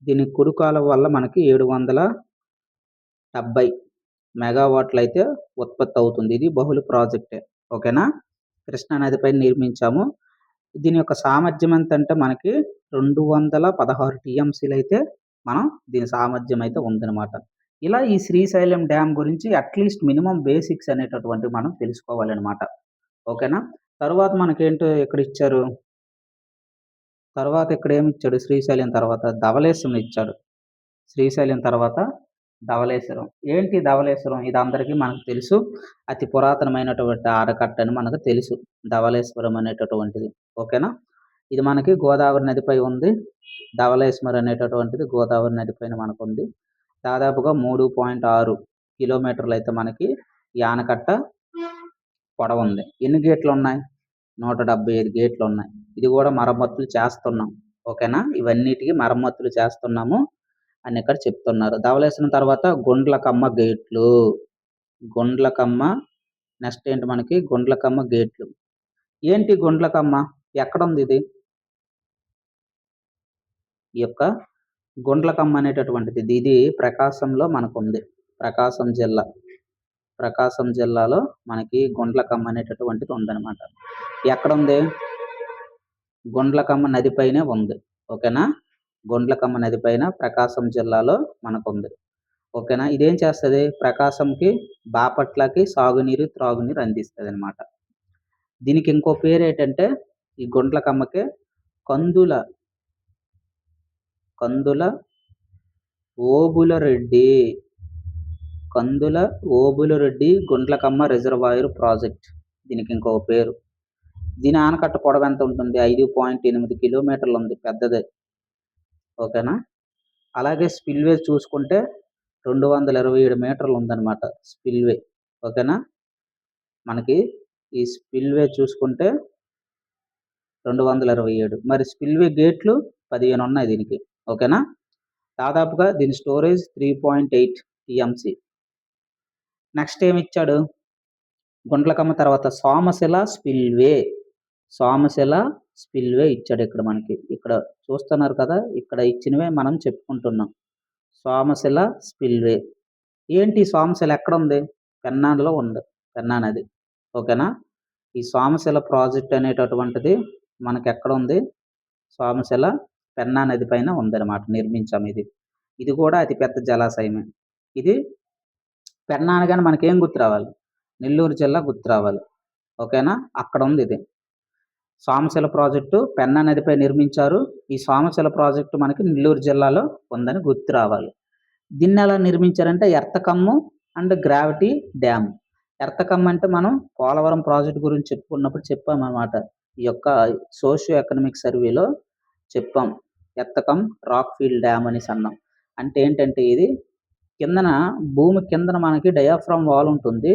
దీని కుడి కాలువ వల్ల మనకి 770 మెగావాట్లయితే ఉత్పత్తి అవుతుంది. ఇది బహుళ ప్రాజెక్టే. ఓకేనా? కృష్ణా నదిపై నిర్మించాము. దీని యొక్క సామర్థ్యం ఎంతంటే మనకి 216 టీఎంసీలయితే దీని సామర్థ్యం అయితే ఉందనమాట. ఇలా ఈ శ్రీశైలం డ్యామ్ గురించి అట్‌లీస్ట్ మినిమమ్ బేసిక్స్ అనేటటువంటివి మనం తెలుసుకోవాలనమాట. ఓకేనా? తరువాత మనకేంటో ఇక్కడిచ్చారు. తర్వాత ఇక్కడేమిచ్చాడు శ్రీశైలం తర్వాత ధవళేశ్వరం ఇచ్చాడు. శ్రీశైలం తర్వాత ధవళేశ్వరం. ఏంటి ధవళేశ్వరం? ఇది అందరికీ మనకు తెలుసు. అతి పురాతనమైనటువంటి ఆనకట్ట అని మనకు తెలుసు. ధవళేశ్వరం అనేటటువంటిది. ఓకేనా? ఇది మనకి గోదావరి నదిపై ఉంది. ధవళేశ్వరం అనేటటువంటిది గోదావరి నది పైన మనకుంది. దాదాపుగా 3.6 కిలోమీటర్లయితే మనకి ఈ ఆనకట్ట పొడవుంది. ఎన్ని గేట్లున్నాయి? 175 గేట్లున్నాయి. ఇది కూడా మరమ్మతులు చేస్తున్నాం. ఓకేనా? ఇవన్నిటికి మరమ్మతులు చేస్తున్నాము అని ఇక్కడ చెప్తున్నారు. ధవళేశ్వరం తర్వాత గుండ్లకమ్మ గేట్లు. గుండ్లకమ్మ నెక్స్ట్ ఏంటి మనకి గుండ్లకమ్మ గేట్లు. ఏంటి గుండ్లకమ్మ? ఎక్కడుంది ఇది? ఈ యొక్క గుండ్లకమ్మ అనేటటువంటిది ఇది ప్రకాశంలో మనకుంది. ప్రకాశం జిల్లాలో మనకి గుండ్లకమ్మ అనేటటువంటిది ఉందనమాట. ఎక్కడుంది? గుండ్లకమ్మ నది పైనే ఉంది. ఓకేనా? గుండ్లకమ్మ నది పైన ప్రకాశం జిల్లాలో మనకుంది. ఓకేనా? ఇదేం చేస్తది? ప్రకాశంకి, బాపట్లకి సాగునీరు, త్రాగునీరు అందిస్తదనమాట. దీనికి ఇంకో పేరేంటంటే ఈ గుండ్లకమ్మకి కందుల ఓబుళరెడ్డి గుండ్లకమ్మ రిజర్వాయర్ ప్రాజెక్ట్ దీనికి ఇంకో పేరు. దీని ఆనకట్ట పొడవు ఎంత ఉంటుంది? 5.8 కిలోమీటర్లు ఉంది, పెద్దదే. ఓకేనా? అలాగే స్పిల్వే చూసుకుంటే 227 మీటర్లు ఉందన్నమాట స్పిల్వే. ఓకేనా? మనకి ఈ స్పిల్వే చూసుకుంటే 227. మరి స్పిల్వే గేట్లు 15 ఉన్నాయి దీనికి. ఓకేనా? దాదాపుగా దీని స్టోరేజ్ 3.8 టీఎంసీ. నెక్స్ట్ ఏమి ఇచ్చాడు? గుండ్లకమ్మ తర్వాత సోమశిల స్పిల్వే ఇచ్చాడు. ఇక్కడ మనకి ఇక్కడ చూస్తున్నారు కదా, ఇక్కడ ఇచ్చినవే మనం చెప్పుకుంటున్నాం. సోమశిల స్పిల్వే ఏంటి? సోమశిల ఎక్కడ ఉంది? పెన్నాలో ఉంది, పెన్నా నది. ఓకేనా? ఈ సోమశిల ప్రాజెక్ట్ అనేటటువంటిది మనకి ఎక్కడ ఉంది? సోమశిల పెన్నా నది పైన ఉందన్నమాట, నిర్మించాం ఇది. ఇది కూడా అతిపెద్ద జలాశయమే. ఇది పెన్నా అనగానే మనకేం గుర్తు రావాలి? నెల్లూరు జిల్లా గుర్తు రావాలి. ఓకేనా? అక్కడ ఉంది ఇది. సోమశిల ప్రాజెక్టు పెన్నా నదిపై నిర్మించారు. ఈ సోమశిల ప్రాజెక్టు మనకి నెల్లూరు జిల్లాలో ఉందని గుర్తు రావాలి. దీన్ని ఎలా నిర్మించారంటే ఎర్తకమ్ము అండ్ గ్రావిటీ డ్యామ్. ఎర్తకమ్మ అంటే మనం పోలవరం ప్రాజెక్టు గురించి చెప్పుకున్నప్పుడు చెప్పామన్నమాట. ఈ యొక్క సోషియో ఎకనామిక్ సర్వేలో చెప్పాం. ఎర్తకమ్ రాక్ ఫీల్డ్ డ్యామ్ అనేసి అన్నాం. అంటే ఏంటంటే ఇది కిందన భూమి కిందన మనకి డయాఫ్రామ్ వాల్ ఉంటుంది.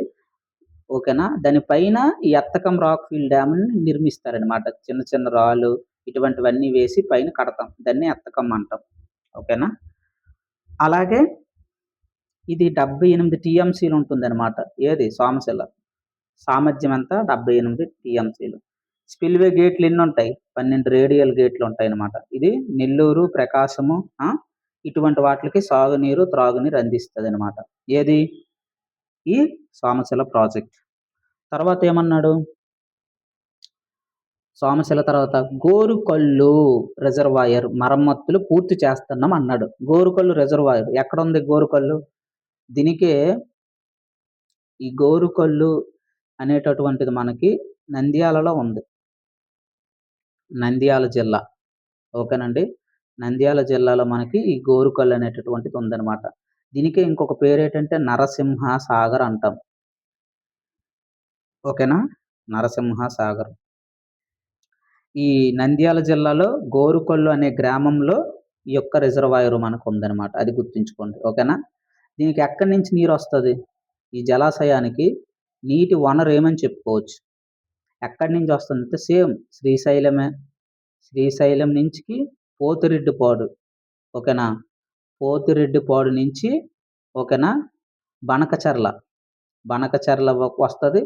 ఓకేనా? దానిపైన ఈ ఎర్తకమ్ రాక్ ఫీల్డ్ డ్యామ్ని నిర్మిస్తారనమాట. చిన్న చిన్న రాళ్ళు ఇటువంటివన్నీ వేసి పైన కడతాం. దాన్ని ఎర్తకమ్ అంటాం. ఓకేనా? అలాగే ఇది 78 టీఎంసీలు ఉంటుందన్నమాట. ఏది? సోమశిల సామర్థ్యం ఎంత? 78 టీఎంసీలు. స్పిల్వే గేట్లు ఎన్ని ఉంటాయి? 12 రేడియల్ గేట్లు ఉంటాయి అన్నమాట. ఇది నెల్లూరు, ప్రకాశము ఇటువంటి వాటికి సాగునీరు, త్రాగునీరు అందిస్తుంది అనమాట. ఏది? ఈ సోమశిల ప్రాజెక్ట్. తర్వాత ఏమన్నాడు? సోమశిల తర్వాత గోరుకల్లు రిజర్వాయర్ మరమ్మతులు పూర్తి చేస్తున్నాం అన్నాడు. గోరుకల్లు రిజర్వాయర్ ఎక్కడ ఉంది? గోరుకల్లు దీనికే ఈ గోరుకల్లు అనేటటువంటిది మనకి నంద్యాలలో ఉంది. నంద్యాల జిల్లా. ఓకేనండి? నంద్యాల జిల్లాలో మనకి ఈ గోరుకల్లు అనేటటువంటిది ఉందన్నమాట. దీనికి ఇంకొక పేరు ఏంటంటే నరసింహ సాగర్ అంటాం. ఓకేనా? నరసింహ సాగర్. ఈ నంద్యాల జిల్లాలో గోరుకల్లు అనే గ్రామంలో ఈ యొక్క రిజర్వాయర్ మనకు ఉందన్నమాట. అది గుర్తుంచుకోండి. ఓకేనా? దీనికి ఎక్కడి నుంచి నీరు వస్తుంది? ఈ జలాశయానికి నీటి వనరు ఏమని చెప్పుకోవచ్చు? ఎక్కడి నుంచి వస్తుందంటే సేమ్ శ్రీశైలమే. శ్రీశైలం నుంచి పోతిరెడ్డిపాడు. ఓకేనా? పోతిరెడ్డిపాడు నుంచి ఓకేనా బనకచర్ల వస్తుంది.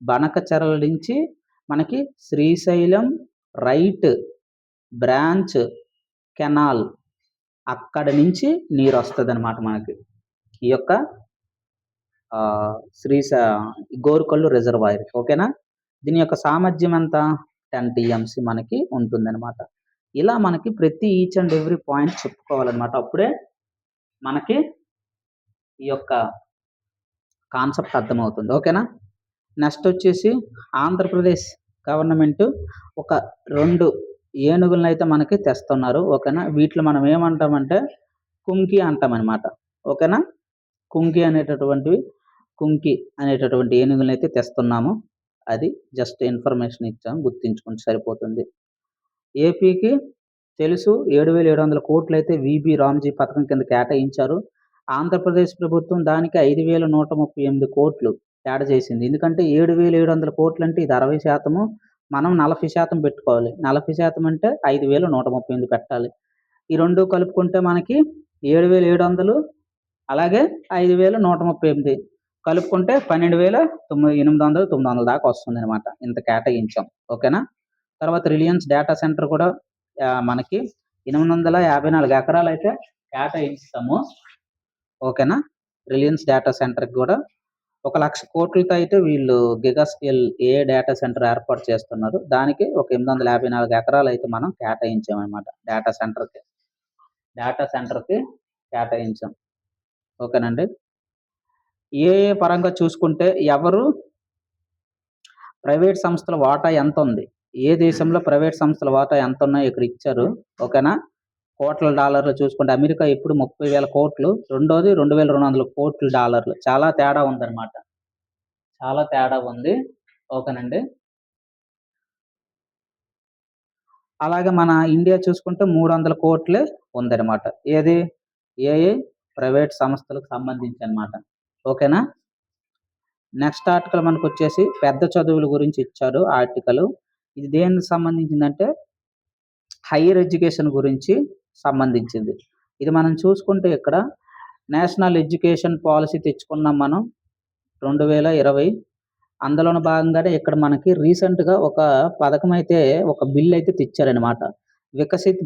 బనకచర్ల నుంచి మనకి శ్రీశైలం రైట్ బ్రాంచ్ కెనాల్ అక్కడ నుంచి నీరు వస్తుంది అనమాట మనకి. ఈ యొక్క గోరుకల్లు రిజర్వాయర్. ఓకేనా? దీని యొక్క సామర్థ్యం ఎంత? 10 టీఎంసీ మనకి ఉంటుందన్నమాట. ఇలా మనకి ప్రతి ఈచ్ అండ్ ఎవ్రీ పాయింట్ చెప్పుకోవాలన్నమాట. అప్పుడే మనకి ఈ యొక్క కాన్సెప్ట్ అర్థమవుతుంది. ఓకేనా? నెక్స్ట్ వచ్చేసి ఆంధ్రప్రదేశ్ గవర్నమెంట్ ఒక 2 ఏనుగులను అయితే మనకి తెస్తున్నారు. ఓకేనా? వీటిలో మనం ఏమంటామంటే కుంకి అంటామన్నమాట. ఓకేనా? కుంకి అనేటటువంటి ఏనుగులను అయితే తెస్తున్నాము. అది జస్ట్ ఇన్ఫర్మేషన్ ఇచ్చాము, గుర్తించుకుంటే సరిపోతుంది. ఏపీకి తెలుసు 7,700 కోట్లు అయితే విబి రామ్జీ పథకం కింద కేటాయించారు. ఆంధ్రప్రదేశ్ ప్రభుత్వం దానికి 5,138 కోట్లు యాడ్ చేసింది. ఎందుకంటే 7,700 కోట్లు అంటే ఇది 60%, మనం 40% పెట్టుకోవాలి. 40% అంటే 5,138 పెట్టాలి. ఈ రెండు కలుపుకుంటే మనకి 7,700 అలాగే 5,138 కలుపుకుంటే 12,800 దాకా వస్తుంది అనమాట. ఇంత కేటాయించాం. ఓకేనా? తర్వాత రిలయన్స్ డేటా సెంటర్ కూడా మనకి 854 ఎకరాలు అయితే కేటాయించాము. ఓకేనా? రిలయన్స్ డేటా సెంటర్కి కూడా 1,00,000 అయితే వీళ్ళు giga scale AI data centre ఏర్పాటు చేస్తున్నారు. దానికి ఒక 854 ఎకరాలైతే మనం కేటాయించామనమాట డేటా సెంటర్‌కి కేటాయించాం. ఓకేనండి. ఏఐ పరంగా చూసుకుంటే ప్రైవేట్ సంస్థల వాటా ఎంతుంది? ఏ దేశంలో ప్రైవేట్ సంస్థల వాటా ఎంతున్నాయో ఇక్కడ ఇచ్చారు. ఓకేనా? కోట్ల డాలర్లు చూసుకుంటే అమెరికా ఎప్పుడు 30,000 కోట్లు, రెండోది 2,200 కోట్లు డాలర్లు. చాలా తేడా ఉందన్నమాట. చాలా తేడా ఉంది. ఓకేనండి. అలాగే మన ఇండియా చూసుకుంటే 300 కోట్లే ఉందన్నమాట. ఏది? ఏఐ ప్రైవేట్ సంస్థలకు సంబంధించి అన్నమాట. ఓకేనా? నెక్స్ట్ ఆర్టికల్ మనకొచ్చేసి పెద్ద చదువుల గురించి ఇచ్చారు ఆర్టికల్. ఇది దేనికి సంబంధించిందంటే హైయర్ ఎడ్యుకేషన్ గురించి సంబంధించింది. ఇది మనం చూసుకుంటే ఇక్కడ నేషనల్ ఎడ్యుకేషన్ పాలసీ తెచ్చుకున్నాం మనం 2020. అందులోని భాగంగానే ఇక్కడ మనకి రీసెంట్‌గా ఒక పథకం అయితే ఒక బిల్ అయితే తెచ్చారనమాట. వికసిత్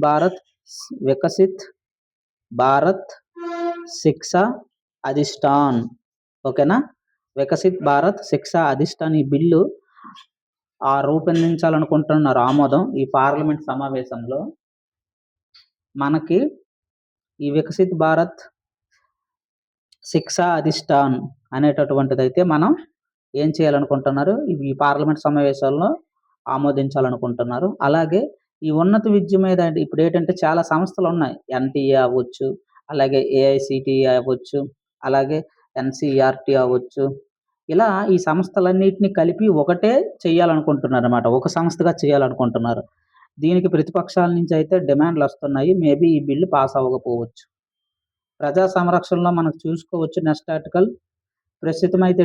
భారత్ శిక్షా అధిష్టాన్. ఓకేనా? వికసిత్ భారత్ శిక్షా అధిష్టాన్ ఈ బిల్లు రూపొందించాలనుకుంటున్నారు ఆమోదం ఈ పార్లమెంట్ సమావేశంలో. మనకి ఈ వికసిత్ భారత్ శిక్షా అధిష్టాన్ అనేటటువంటిదైతే మనం ఏం చేయాలనుకుంటున్నారు? ఈ పార్లమెంట్ సమావేశాల్లో ఆమోదించాలనుకుంటున్నారు. అలాగే ఈ ఉన్నత విద్య మీద ఇప్పుడేంటంటే చాలా సంస్థలున్నాయి. ఎన్‌టీఏ అవ్వచ్చు, అలాగే ఏఐసీటీఈ అవ్వచ్చు, అలాగే ఎన్‌సీఈఆర్‌టీ అవ్వచ్చు. ఇలా ఈ సంస్థలన్నిటిని కలిపి ఒకటే చేయాలనుకుంటున్నారన్నమాట. ఒక సంస్థగా చేయాలనుకుంటున్నారు. దీనికి ప్రతిపక్షాల నుంచి అయితే డిమాండ్‌లొస్తున్నాయి. మేబీ ఈ బిల్లు పాస్ అవ్వకపోవచ్చు. ప్రజా సంరక్షణలో మనకు చూసుకోవచ్చు నెక్స్ట్ ఆర్టికల్. ప్రస్తుతం అయితే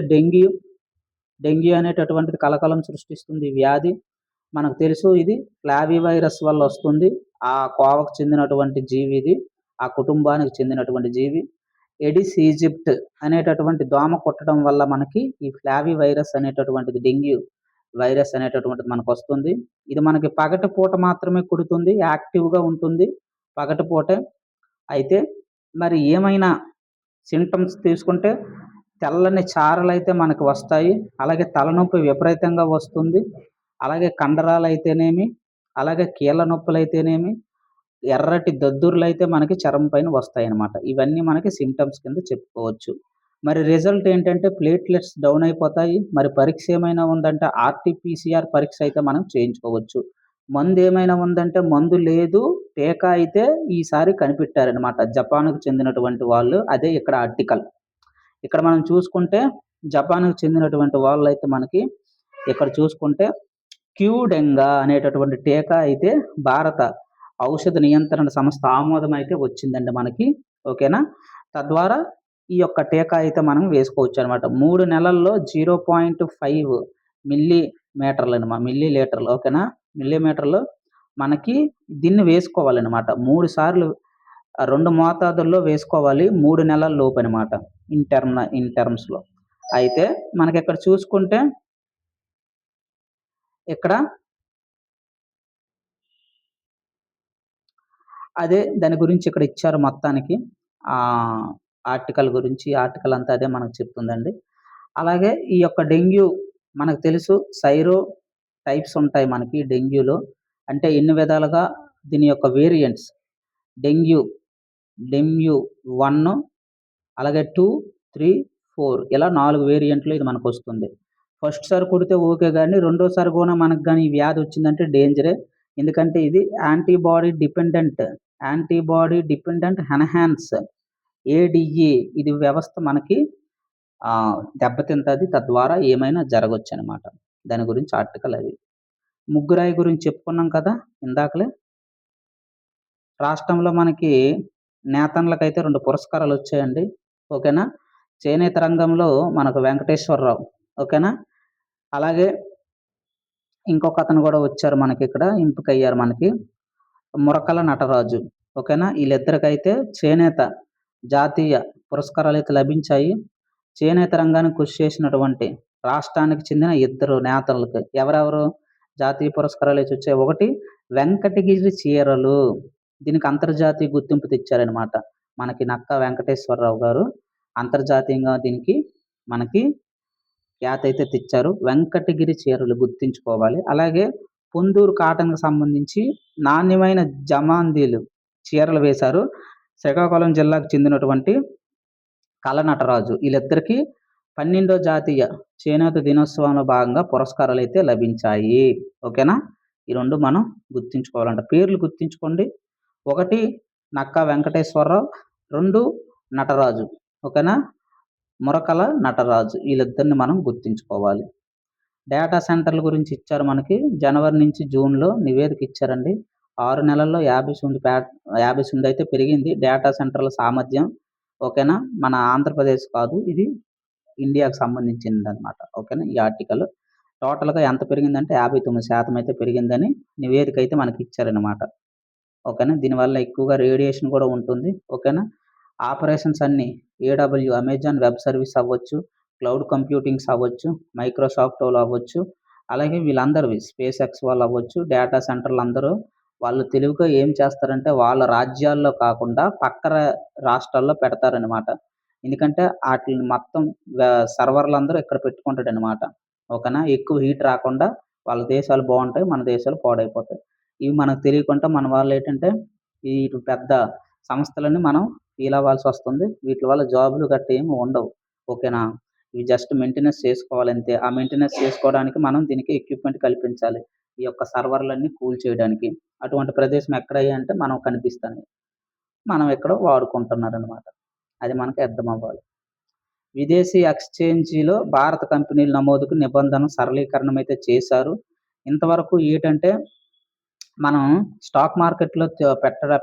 డెంగ్యూ అనేటటువంటిది కలకలం సృష్టిస్తుంది ఈ వ్యాధి. మనకు తెలుసు ఇది ఫ్లావీ వైరస్ వల్ల వస్తుంది. ఆ కోవకు చెందినటువంటి జీవి ఇది. ఆ కుటుంబానికి చెందినటువంటి జీవి. ఎడిస్ ఈజిప్ట్ అనేటటువంటి దోమ కుట్టడం వల్ల మనకి ఈ ఫ్లావీ వైరస్ అనేటటువంటిది డెంగ్యూ వైరస్ అనేటటువంటిది మనకొస్తుంది. ఇది మనకి పగటిపూట మాత్రమే కుడుతుంది. యాక్టివ్‌గా ఉంటుంది పగటిపూటే. అయితే మరి ఏమైనా సింప్టమ్స్ తీసుకుంటే తెల్లని చారలైతే మనకు వస్తాయి. అలాగే తలనొప్పి విపరీతంగా వస్తుంది. అలాగే కండరాలైతేనేమి, అలాగే కీళ్ళ నొప్పులైతేనేమి, ఎర్రటి దద్దుర్లైతే మనకి చర్మం పైన వస్తాయన్నమాట. ఇవన్నీ మనకి సింప్టమ్స్ కింద చెప్పుకోవచ్చు. మరి రిజల్ట్ ఏంటంటే ప్లేట్‌లెట్స్ డౌన్ అయిపోతాయి. మరి పరీక్ష ఏమైనా ఉందంటే ఆర్‌టీపీసీఆర్ పరీక్ష అయితే మనం చేయించుకోవచ్చు. మందేమైనా ఉందంటే మందు లేదు. టీకా అయితే ఈసారి కనిపెట్టారన్నమాట. జపాన్‌కు చెందినటువంటి వాళ్ళు. అదే ఇక్కడ ఆర్టికల్. ఇక్కడ మనం చూసుకుంటే జపాన్‌కు చెందినటువంటి వాళ్ళైతే మనకి ఇక్కడ చూసుకుంటే క్యూడెంగా అనేటటువంటి టీకా అయితే భారత ఔషధ నియంత్రణ సంస్థ ఆమోదం అయితే వచ్చిందండి మనకి. ఓకేనా? తద్వారా ఈ యొక్క టీకా అయితే మనం వేసుకోవచ్చనమాట. 3 నెలల్లో 0.5 మిల్లీలీటర్లు ఓకేనా? మిల్లీమీటర్లు మనకి దీన్ని వేసుకోవాలనమాట. 3 సార్లు 2 మోతాదుల్లో వేసుకోవాలి. 3 నెలల లోపనమాట. ఇన్ టర్మ్స్‌లో. అయితే మనకిక్కడ చూసుకుంటే ఇక్కడ అదే దాని గురించి ఇక్కడ ఇచ్చారు మొత్తానికి. ఆర్టికల్ గురించి. ఆర్టికల్ అంతా అదే మనకు చెప్తుందండి. అలాగే ఈ యొక్క డెంగ్యూ మనకు తెలుసు సైరో టైప్స్ ఉంటాయి మనకి డెంగ్యూలో. అంటే ఎన్ని విధాలుగా దీని యొక్క వేరియంట్స్ డెంగ్యూ 1 అలాగే 2, 3, 4 ఇలా 4 వేరియంట్లు ఇది మనకొస్తుంది. ఫస్ట్ సారి కుడితే ఓకే గానీ రెండోసారి కూడా మనకు గానీ ఈ వ్యాధి వచ్చిందంటే డేంజరే. ఎందుకంటే ఇది యాంటీబాడీ డిపెండెంట్ ఎన్హాన్స్ ఏడీఈ ఇది వ్యవస్థ మనకి దెబ్బతింటది. తద్వారా ఏమైనా జరగొచ్చనమాట. దాని గురించి ఆర్టికల్ అది. ముగ్గురాయి గురించి చెప్పుకున్నాం కదా ఇందాకలే. రాష్ట్రంలో మనకి నేతన్నలకైతే 2 పురస్కారాలొచ్చాయండి. ఓకేనా? చేనేత రంగంలో మనకు వెంకటేశ్వరరావు. ఓకేనా? అలాగే ఇంకొకతను గూడా వచ్చారు మనకిక్కడ ఎంపికయ్యారు మనకి. మురకల నటరాజు. ఓకేనా? ఈళ్ళిద్దరికైతే చేనేత జాతీయ పురస్కారాలైతే లభించాయి. చేనేత రంగానికి కృషి చేసినటువంటి రాష్ట్రానికి చెందిన 2 నేతలకి. ఎవరెవరు జాతీయ పురస్కారాలైతే వచ్చాయి? ఒకటి వెంకటగిరి చీరలు. దీనికి అంతర్జాతీయ గుర్తింపు తెచ్చారనమాట. మనకి నక్కా వెంకటేశ్వరరావు గారు అంతర్జాతీయంగా దీనికి మనకి ఖ్యాతయితే తెచ్చారు. వెంకటగిరి చీరలు గుర్తుంచుకోవాలి. అలాగే పొందూరు కాటన్‌కి సంబంధించి నాణ్యమైన జమాందీలు చీరలు వేశారు. శ్రీకాకుళం జిల్లాకు చెందినటువంటి కళనటరాజు. ఈళ్ళిద్దరికీ 12వ జాతీయ చేనేత దినోత్సవంలో భాగంగా పురస్కారాలైతే లభించాయి. ఓకేనా? ఈ 2 మనం గుర్తుంచుకోవాలంట. పేర్లు గుర్తుంచుకోండి. 1 నక్కా వెంకటేశ్వరరావు, 2 నటరాజు. ఓకేనా? మురకల నటరాజు. ఈళ్ళిద్దరిని మనం గుర్తుంచుకోవాలి. డేటా సెంటర్ల గురించి ఇచ్చారు మనకి. జనవరి నుంచి జూన్‌లో నివేదిక ఇచ్చారండి. 6 నెలల్లో 50% అయితే పెరిగింది డేటా సెంటర్ల సామర్థ్యం. ఓకేనా? మన ఆంధ్రప్రదేశ్ కాదు. ఇది ఇండియాకి సంబంధించిందనమాట. ఓకేనా? ఈ ఆర్టికల్. టోటల్‌గా ఎంత పెరిగిందంటే 59% అయితే పెరిగిందని నివేదిక అయితే మనకిచ్చారనమాట. ఓకేనా? దీనివల్ల ఎక్కువగా రేడియేషన్ కూడా ఉంటుంది. ఓకేనా? ఆపరేషన్స్ అన్నీ అమెజాన్ వెబ్ సర్వీస్ అవ్వచ్చు, క్లౌడ్ కంప్యూటింగ్స్ అవ్వచ్చు, మైక్రోసాఫ్ట్ వాళ్ళు అవ్వచ్చు, అలాగే వీళ్ళందరివి స్పేస్ ఎక్స్ వాళ్ళు అవ్వచ్చు, డేటా సెంటర్‌లందరూ వాళ్ళు తెలివిగా ఏం చేస్తారంటే వాళ్ళ రాజ్యాల్లో కాకుండా పక్క రాష్ట్రాల్లో పెడతారనమాట. ఎందుకంటే ఆటిల్ని మొత్తం సర్వర్‌లందరూ ఇక్కడ పెట్టుకుంటాడనమాట. ఓకేనా? ఎక్కువ హీట్ రాకుండా వాళ్ళ దేశాలు బావుంటాయి. మన దేశాలు పాడైపోతాయి. ఇవి మనకు తెలియకుండా మన వాళ్ళేంటంటే ఈ పెద్ద సంస్థలని మనం ఫీల్ అవ్వాల్సొస్తుంది. వీట్లి వల్ల జాబ్‌లు గట్టా ఏమి ఉండవు. ఓకేనా? ఇవి జస్ట్ మెయింటెనెన్స్ చేసుకోవాలంతే. ఆ మెయింటెనెన్స్ చేసుకోవడానికి మనం దీనికి ఎక్విప్‌మెంట్ కల్పించాలి. ఈ యొక్క సర్వర్‌లన్నీ కూల్ చేయడానికి. అటువంటి ప్రదేశం ఎక్కడయ్యా అంటే మనకు కనిపిస్తాయి. మనం ఎక్కడో వాడుకుంటున్నారనమాట. అది మనకు అర్థమవ్వాలి. విదేశీ ఎక్స్‌చేంజీలో భారత కంపెనీల నమోదుకు నిబంధన సరళీకరణమైతే చేశారు. ఇంతవరకు ఏటంటే మనం స్టాక్ మార్కెట్‌లో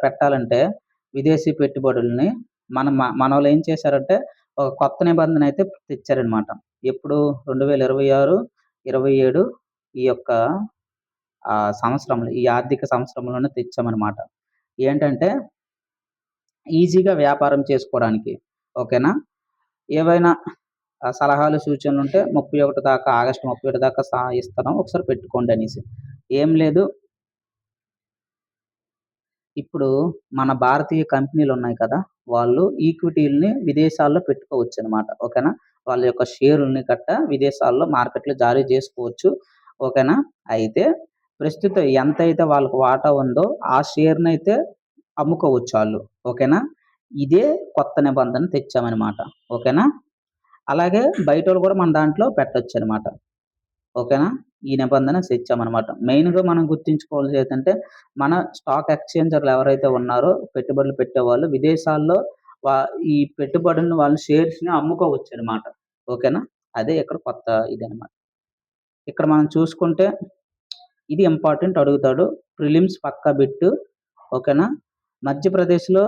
పెట్టాలంటే విదేశీ పెట్టుబడుల్ని మనోళ్ళు ఏం చేశారంటే ఒక కొత్త నిబంధన అయితే తెచ్చారనమాట. ఎప్పుడు 2026, 27 ఈ యొక్క సంవత్సరంలో ఈ ఆర్థిక సంవత్సరంలోనే తెచ్చామనమాట. ఏంటంటే ఈజీగా వ్యాపారం చేసుకోవడానికి. ఓకేనా? ఏవైనా సలహాలు, సూచనలుంటే 31 దాకా ఆగస్టు 31 దాకా ఇస్తున్నాం. ఒకసారి పెట్టుకోండనేసి. ఏం లేదు. ఇప్పుడు మన భారతీయ కంపెనీలున్నాయి కదా! వాళ్ళు ఈక్విటీలని విదేశాల్లో పెట్టుకోవచ్చనమాట. ఓకేనా? వాళ్ళ యొక్క షేరుల్ని గట్టా విదేశాల్లో మార్కెట్‌లో జారీ జేసుకోవచ్చు. ఓకేనా? అయితే ప్రస్తుతం ఎంతైతే వాళ్ళకి వాటా ఉందో ఆ షేర్‌నైతే అమ్ముకోవచ్చాళ్ళు. ఓకేనా? ఇదే కొత్త నిబంధన తెచ్చామనమాట. ఓకేనా? అలాగే బయటోళ్ళు గూడా మన దాంట్లో పెట్టొచ్చనమాట. ఓకేనా? ఈ నిబంధన తెచ్చామనమాట. మెయిన్‌గా మనం గుర్తుంచుకోవాల్సింది ఏంటంటే, మన స్టాక్ ఎక్స్‌చేంజర్‌లు ఎవరైతే ఉన్నారో పెట్టుబడులు పెట్టేవాళ్ళు విదేశాల్లో వా ఈ పెట్టుబడులను వాళ్ళు షేర్స్‌ని అమ్ముకోవచ్చనమాట. ఓకేనా? అదే ఇక్కడ కొత్త ఇదనమాట. ఇక్కడ మనం చూసుకుంటే ఇది ఇంపార్టెంట్ అడుగుతాడు. ప్రిలిమ్స్ పక్కా బిట్టు. ఓకేనా? మధ్యప్రదేశ్‌లో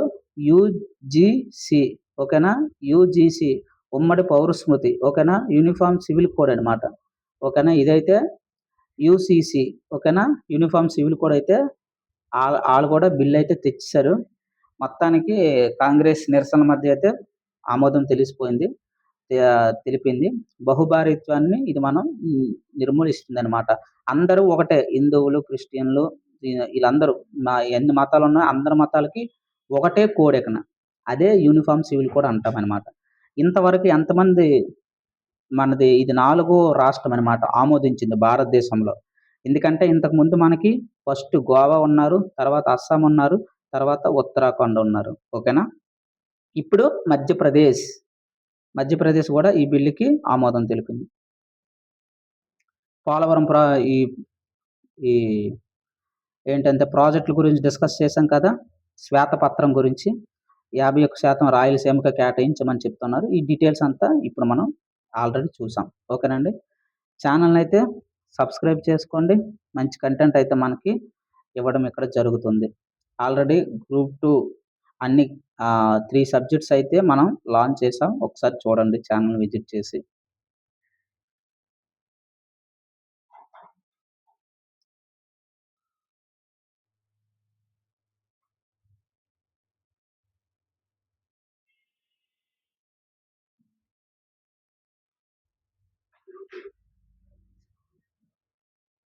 యూజీసీ ఓకేనా? యూజీసీ ఉమ్మడి పౌర స్మృతి ఓకేనా? యూనిఫార్మ్ సివిల్ కోడ్ అనమాట. ఓకేనా? ఇదైతే యూసీసీ ఓకేనా? యూనిఫార్మ్ సివిల్ కోడ్ అయితే ఆళ్ళు కూడా బిల్ అయితే తెచ్చేసారు. మొత్తానికి కాంగ్రెస్ నిరసన మధ్య అయితే ఆమోదం తెలిపింది. బహుభార్యత్వాన్ని ఇది మనం నిర్మూలిస్తుందనమాట. అందరూ ఒకటే హిందువులు, క్రిస్టియన్‌లు ఈళ్ళందరూ ఎన్ని మతాలున్నాయో అందరి మతాలకి ఒకటే కోడ్ ఇకన. అదే యూనిఫార్మ్ సివిల్ కోడ్ అంటామనమాట. ఇంతవరకు ఎంతమంది మనది ఇది 4 రాష్ట్రం అనమాట ఆమోదించింది భారతదేశంలో. ఎందుకంటే ఇంతకుముందు మనకి ఫస్ట్ గోవా ఉన్నారు, తర్వాత అస్సాం ఉన్నారు, తర్వాత ఉత్తరాఖండ్ ఉన్నారు. ఓకేనా? ఇప్పుడు మధ్యప్రదేశ్ గూడా ఈ బిల్లుకి ఆమోదం తెలిపింది. పోలవరం ఈ ఈ ఏంటంటే ప్రాజెక్ట్‌ల గురించి డిస్కస్ చేశాం కదా! శ్వేతపత్రం గురించి 51% రాయలసీమకి కేటాయించమని చెప్తున్నారు. ఈ డీటెయిల్స్ అంతా ఇప్పుడు మనం ఆల్రెడీ చూసాం. ఓకేనండి. ఛానెల్‌నైతే సబ్స్క్రైబ్ చేసుకోండి. మంచి కంటెంట్ అయితే మనకి ఇవ్వడం ఇక్కడ జరుగుతుంది. ఆల్రెడీ గ్రూప్ 2 అన్ని 3 సబ్జెక్ట్స్ అయితే మనం లాంచ్ చేసాం. ఒకసారి చూడండి ఛానెల్ విజిట్ చేసి.